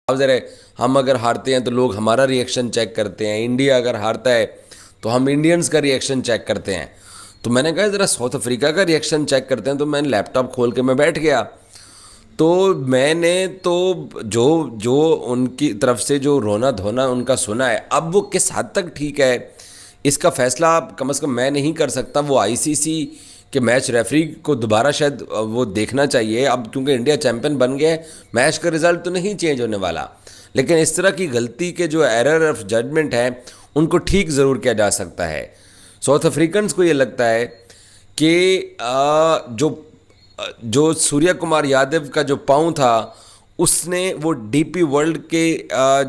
अब ज़रा हम अगर हारते हैं तो लोग हमारा रिएक्शन चेक करते हैं, इंडिया अगर हारता है तो हम इंडियंस का रिएक्शन चेक करते हैं। तो मैंने कहा ज़रा साउथ अफ्रीका का रिएक्शन चेक करते हैं। तो मैंने लैपटॉप खोल के मैं बैठ गया। तो मैंने तो जो जो उनकी तरफ से जो रोना धोना उनका सुना है, अब वो किस हद तक ठीक है इसका फैसला कम से कम मैं नहीं कर सकता। वो आईसीसी के मैच रेफरी को दोबारा शायद वो देखना चाहिए। अब क्योंकि इंडिया चैंपियन बन गया है, मैच का रिजल्ट तो नहीं चेंज होने वाला, लेकिन इस तरह की गलती के जो एरर ऑफ जजमेंट है उनको ठीक ज़रूर किया जा सकता है। साउथ अफ्रीकन्स को ये लगता है कि जो सूर्य कुमार यादव का जो पाँव था उसने वो डीपी वर्ल्ड के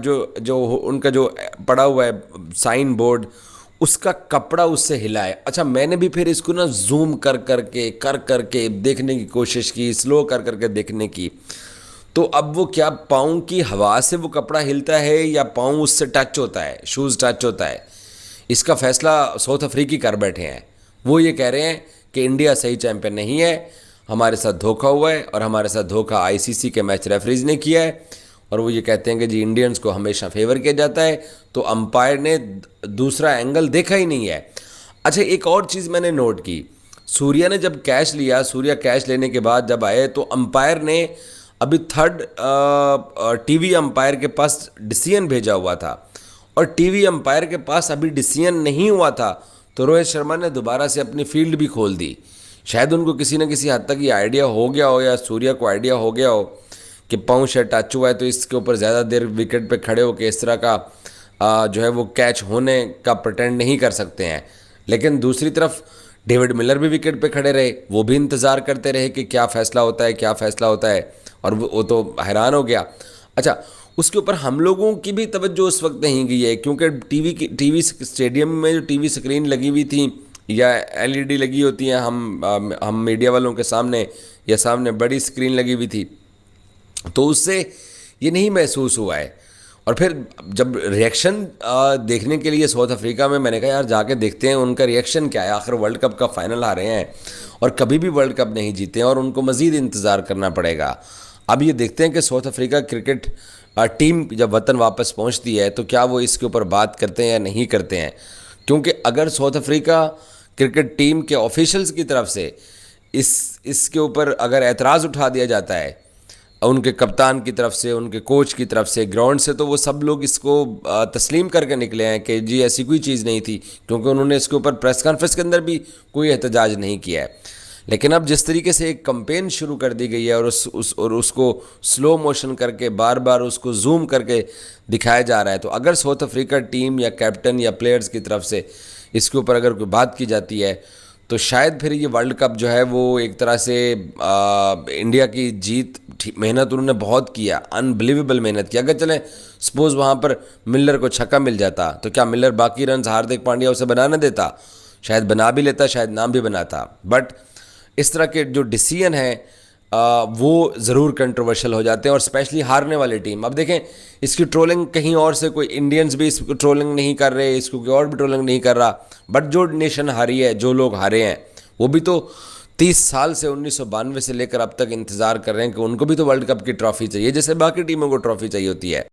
जो जो उनका जो पड़ा हुआ है साइन बोर्ड, उसका कपड़ा उससे हिला है। अच्छा, मैंने भी फिर इसको ना जूम कर करके देखने की कोशिश की, स्लो कर करके देखने की। तो अब वो क्या पाँव की हवा से वो कपड़ा हिलता है या पाँव उससे टच होता है, शूज़ टच होता है, इसका फैसला साउथ अफ्रीकी कर बैठे हैं। वो ये कह रहे हैं कि इंडिया सही चैंपियन नहीं है, हमारे साथ धोखा हुआ है और हमारे साथ धोखा आईसीसी के मैच रेफरीज ने किया है। और वो ये कहते हैं कि जी इंडियंस को हमेशा फेवर किया जाता है, तो अंपायर ने दूसरा एंगल देखा ही नहीं है। अच्छा, एक और चीज़ मैंने नोट की, सूर्या ने जब कैच लिया, सूर्या कैच लेने के बाद जब आए तो अंपायर ने अभी थर्ड टीवी अंपायर के पास डिसीजन भेजा हुआ था और टीवी अंपायर के पास अभी डिसीजन नहीं हुआ था। तो रोहित शर्मा ने दोबारा से अपनी फील्ड भी खोल दी। शायद उनको किसी न किसी हद तक ये आइडिया हो गया हो या सूर्या को आइडिया हो गया हो कि पाँव शायद टच हुआ है, तो इसके ऊपर ज़्यादा देर विकेट पे खड़े होकर इस तरह का जो है वो कैच होने का प्रटेंड नहीं कर सकते हैं। लेकिन दूसरी तरफ डेविड मिलर भी विकेट पे खड़े रहे, वो भी इंतज़ार करते रहे कि क्या फ़ैसला होता है, क्या फ़ैसला होता है, और वो तो हैरान हो गया। अच्छा, उसके ऊपर हम लोगों की भी तवज्जो उस वक्त नहीं गई है, क्योंकि टीवी स्टेडियम में जो टीवी स्क्रीन लगी हुई थी या एलईडी लगी होती हैं, हम मीडिया वालों के सामने या सामने बड़ी स्क्रीन लगी हुई थी, तो उससे ये नहीं महसूस हुआ है। और फिर जब रिएक्शन देखने के लिए साउथ अफ्रीका में, मैंने कहा यार जाके देखते हैं उनका रिएक्शन क्या है। आखिर वर्ल्ड कप का फाइनल आ रहे हैं और कभी भी वर्ल्ड कप नहीं जीते हैं और उनको मज़ीद इंतज़ार करना पड़ेगा। अब ये देखते हैं कि साउथ अफ्रीका क्रिकेट टीम जब वतन वापस पहुंचती है तो क्या वो इसके ऊपर बात करते हैं या नहीं करते हैं। क्योंकि अगर साउथ अफ्रीका क्रिकेट टीम के ऑफिशियल्स की तरफ से इसके ऊपर अगर एतराज़ उठा दिया जाता है, उनके कप्तान की तरफ से, उनके कोच की तरफ से, ग्राउंड से, तो वो सब लोग इसको तस्लीम करके निकले हैं कि जी ऐसी कोई चीज़ नहीं थी, क्योंकि उन्होंने इसके ऊपर प्रेस कॉन्फ्रेंस के अंदर भी कोई एहतजाज नहीं किया है। लेकिन अब जिस तरीके से एक कंपेन शुरू कर दी गई है और उसको स्लो मोशन करके बार बार उसको जूम करके दिखाया जा रहा है, तो अगर साउथ अफ्रीका टीम या कैप्टन या प्लेयर्स की तरफ से इसके ऊपर अगर कोई बात की जाती है तो शायद फिर ये वर्ल्ड कप जो है वो एक तरह से इंडिया की जीत, मेहनत उन्होंने बहुत किया, अनबिलीवेबल मेहनत की। अगर चलें सपोज़ वहाँ पर मिलर को छक्का मिल जाता तो क्या मिलर बाकी रन हार्दिक पांड्या उसे बनाने देता? शायद बना भी लेता, शायद नाम भी बनाता। बट इस तरह के जो डिसीजन है वो ज़रूर कंट्रोवर्शियल हो जाते हैं, और स्पेशली हारने वाली टीम। अब देखें, इसकी ट्रोलिंग कहीं और से कोई इंडियंस भी इसको ट्रोलिंग नहीं कर रहे, इसको कोई और भी ट्रोलिंग नहीं कर रहा, बट जो नेशन हारी है, जो लोग हारे हैं, वो भी तो 30 साल से 1992 से लेकर अब तक इंतज़ार कर रहे हैं कि उनको भी तो वर्ल्ड कप की ट्रॉफी चाहिए, जैसे बाकी टीमों को ट्रॉफी चाहिए होती है।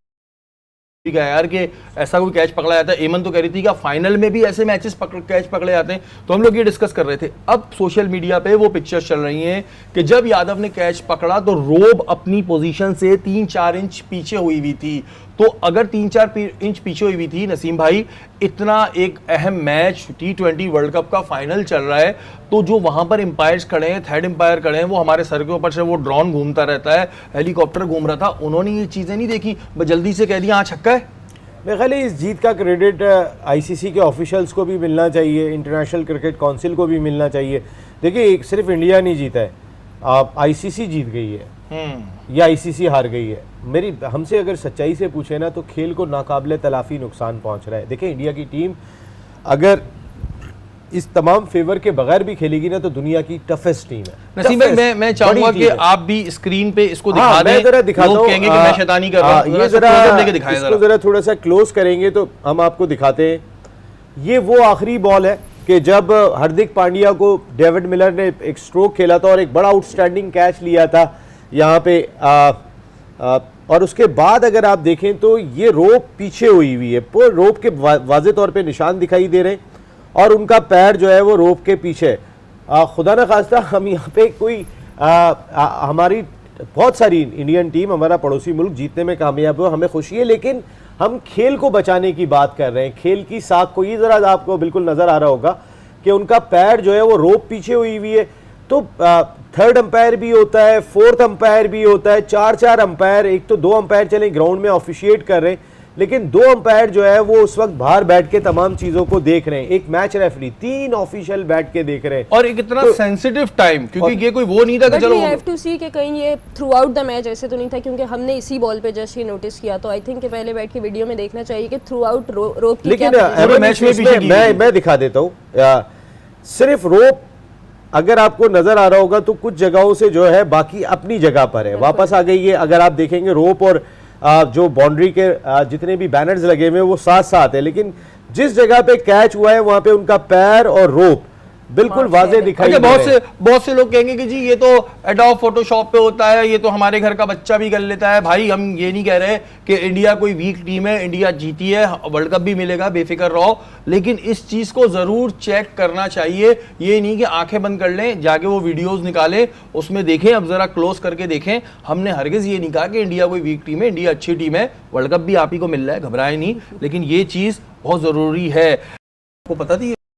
ठीक है यार, कि ऐसा कोई कैच पकड़ा जाता है। एमन तो कह रही थी कि फाइनल में भी ऐसे मैचेस कैच पकड़े जाते हैं, तो हम लोग ये डिस्कस कर रहे थे। अब सोशल मीडिया पे वो पिक्चर्स चल रही हैं कि जब यादव ने कैच पकड़ा तो रोब अपनी पोजीशन से 3-4 इंच पीछे हुई हुई थी। तो अगर 3-4 इंच पीछे हुई थी नसीम भाई, इतना एक अहम मैच T20 वर्ल्ड कप का फाइनल चल रहा है, तो जो वहां पर एम्पायर्स खड़े हैं, थर्ड एम्पायर खड़े हैं, वो हमारे सर के ऊपर से वो ड्रोन घूमता रहता है, हेलीकॉप्टर घूम रहा था, उन्होंने ये चीजें नहीं देखी, जल्दी से कह दिया हाँ छक्का है। मेरे ख्याल इस जीत का क्रेडिट आईसीसी के ऑफिशियल्स को भी मिलना चाहिए, इंटरनेशनल क्रिकेट काउंसिल को भी मिलना चाहिए। देखिए, सिर्फ इंडिया नहीं जीता है, आईसीसी जीत गई है या आईसीसी हार गई है। मेरी हमसे अगर सच्चाई से पूछे ना, तो खेल को नाकाबिले तलाफी नुकसान पहुंच रहा है। देखिए, इंडिया की टीम अगर इस तमाम फेवर के बगैर भी खेलेगी ना, तो दुनिया की टफेस्ट टीम है। नसीम भाई, मैं चाहूंगा कि आप भी स्क्रीन पे इसको दिखा दें। मैं जरा दिखाता हूं, लोग कहेंगे कि मैं शैतानी कर रहा हूं। ये जरा इसको जरा थोड़ा सा क्लोज करेंगे तो हम आपको दिखाते हैं। ये वो आखिरी बॉल है कि जब हार्दिक पांड्या को डेविड मिलर ने एक स्ट्रोक खेला था और एक बड़ा आउटस्टैंडिंग कैच लिया था यहाँ पे और उसके बाद अगर आप देखें तो ये रोप पीछे हुई हुई है, पर रोप के वाज़े तौर पे निशान दिखाई दे रहे हैं और उनका पैर जो है वो रोप के पीछे है। खुदा न खास्ता हम यहाँ पे कोई हमारी बहुत सारी इंडियन टीम, हमारा पड़ोसी मुल्क जीतने में कामयाब हो, हमें खुशी है, लेकिन हम खेल को बचाने की बात कर रहे हैं, खेल की साख को। ये ज़रा आपको बिल्कुल नज़र आ रहा होगा कि उनका पैर जो है वो रोप पीछे हुई हुई है। तो थर्ड अंपायर भी होता है, फोर्थ अंपायर भी होता है, चार अंपायर, एक तो 2 अंपायर चले ग्राउंड में ऑफिशिएट कर रहे हैं, लेकिन 2 अंपायर जो है वो उस वक्त बाहर बैठ के तमाम चीजों को देख रहे हैं। एक मैच रेफरी 3 ऑफिशियल बैठ के देख रहे हैं और एक इतना सेंसिटिव टाइम, क्योंकि ये कोई वो नहीं था कि बट चलो वी हैव टू सी कि कहीं ये थ्रू आउट द मैच ऐसे तो नहीं था, क्योंकि हमने इसी बॉल पे जस्ट ही नोटिस किया। तो आई थिंक कि पहले बैठ के वीडियो में देखना चाहिए कि थ्रू आउट रोप की लेकिन क्या पूरे मैच में पीछे की मैं दिखा देता हूँ। सिर्फ रोप अगर आपको नजर आ रहा होगा तो कुछ जगहों से जो है बाकी अपनी जगह पर है, वापस आ गई है। अगर आप देखेंगे रोप और जो बाउंड्री के जितने भी बैनर्स लगे हुए हैं वो साथ साथ है, लेकिन जिस जगह पे कैच हुआ है वहां पे उनका पैर और रोप बिल्कुल वाजे दिखाई दे रहे हैं। बहुत से लोग कहेंगे कि जी ये तो एडोब फोटोशॉप पे होता है, ये तो हमारे घर का बच्चा भी कर लेता है। भाई हम ये नहीं कह रहे कि इंडिया कोई वीक टीम है, इंडिया जीती है, वर्ल्ड कप भी मिलेगा, बेफिक्र रहो, लेकिन इस चीज को जरूर चेक करना चाहिए। ये नहीं कि आंखें बंद कर लें, जाके वो वीडियोस निकालें, उसमें देखें, अब जरा क्लोज करके देखें। हमने हरगिज ये नहीं कहा कि इंडिया कोई वीक टीम है, इंडिया अच्छी टीम है, वर्ल्ड कप भी आप ही को मिल रहा है, घबराए नहीं, लेकिन ये चीज बहुत जरूरी है। आपको पता थी